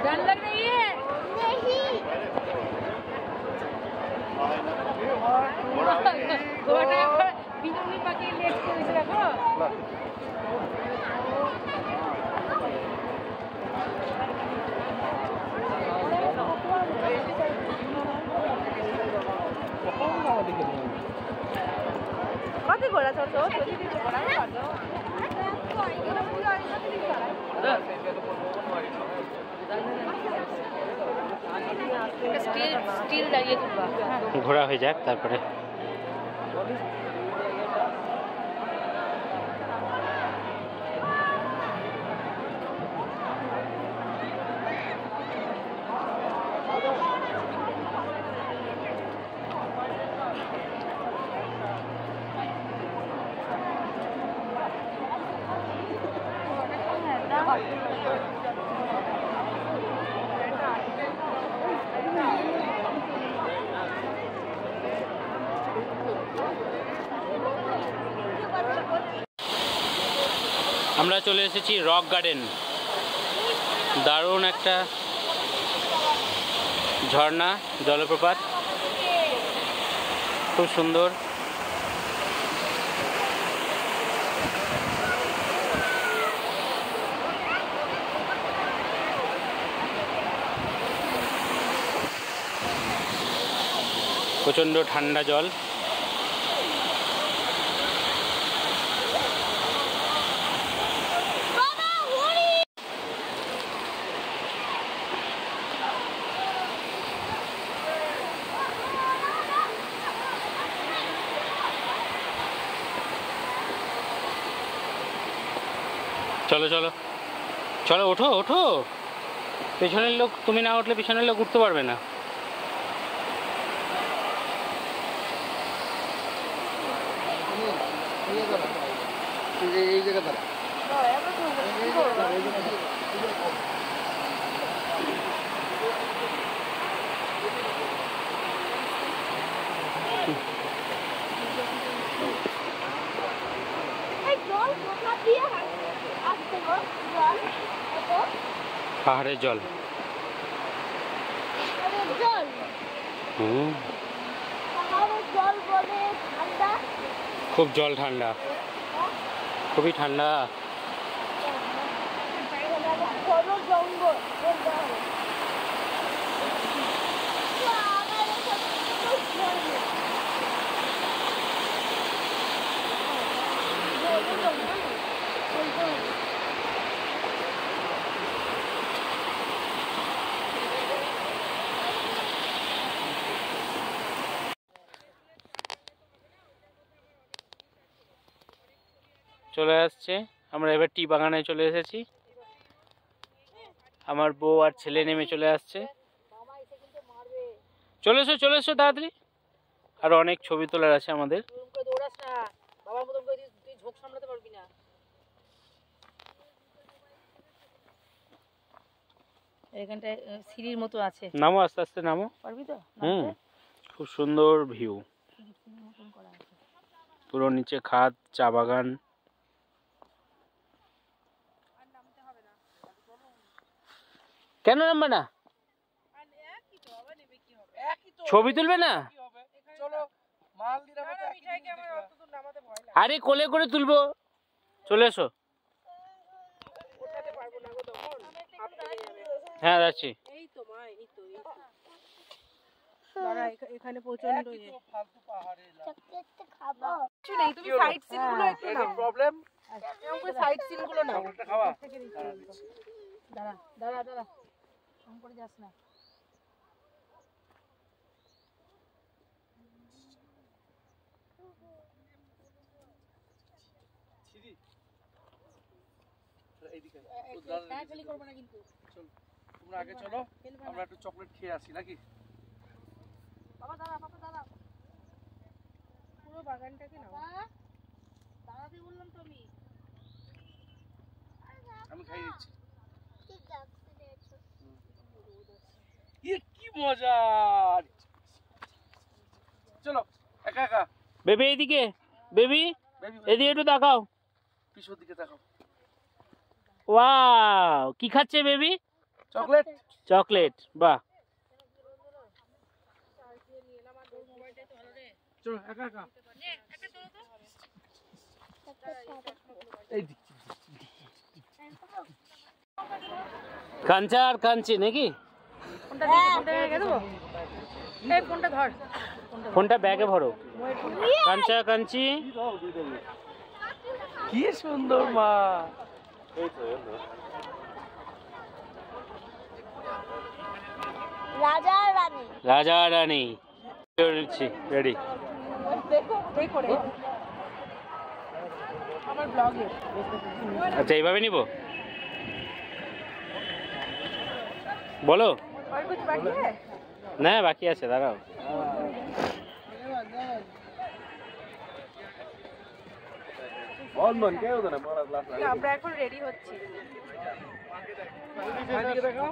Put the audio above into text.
डर लग रही है बिजली पाके लेट করে রাখো কত গোলা ছোট ছোট দিতে গোলা পারো স্টিল দাঁড়িয়ে তুলবা ঘোরা হয়ে যাক তারপরে আমরা চলে এসেছি রক গার্ডেন দারুণ একটা ঝর্ণা জলপ্রপাত খুব সুন্দর প্রচণ্ড ঠান্ডা জল চলো চলো চলো ওঠো ওঠো পেছনের লোক তুমি না উঠলে পেছনের লোক উঠতে পারবে না এই জায়গাটা পাহাড়ের জল খুব জল ঠান্ডা খুবই ঠান্ডা চলে আসছে আমরা এবার টি বাগানে চলে এসেছি আমার বউ আর ছেলে নেমে চলে আসছে চলে এসো তাড়াতাড়ি আর অনেক ছবি তোলার আছে আমাদের এখানটায় সিঁড়ির মতো আছে নামো আস্তে আস্তে নামো পারবি তো খুব সুন্দর ভিউ পুরো নিচে খাদ চা বাগান কেন নামবে না ছবি তুলবে না আরে কোলে করে তুলবো চলে এসো হ্যাঁ যাচ্ছি এখানে প্রচন্ড তুমি সাইড সিন গুলো একটু নাও প্রবলেম সাইড সিন গুলো নাও দাঁড়া দাঁড়া দাঁড়া ফোন করে যাস না তোমরা আগে চলো, আমরা একটু চকলেট খেয়ে আসি নাকি? বাবা দাঁড়া বাবা দাঁড়া পুরো বাগানটাকে নাও দাঁড়াতে বললাম তো আমি খাই দিচ্ছি। কি মজা! চলো একা একা। বেবি এইদিকে, বেবি বেবি এদিকে একটু তাকাও। পিছনের দিকে তাকাও। ওয়াও, কি খাচ্ছে বেবি? চকলেট। চকলেট, বাহ। চলো একা একা। এই দিচ্ছি। কাঞ্চা আর কাঞ্চি নাকি? ফোনটা রেখে দেবো এই ফোনটা ধর ফোনটা ব্যাগে ভরো। কাঞ্চা কাঞ্চি, কি সুন্দর মা। রাজা রানী রাজা রানী রেডি। দেখো এই করে আমার ব্লগে আচ্ছা এইভাবে নিব, বলো। और कुछ बाकी है না বাকি আছে, দাঁড়াও। আমরা এখন রেডি হচ্ছি দেখাও।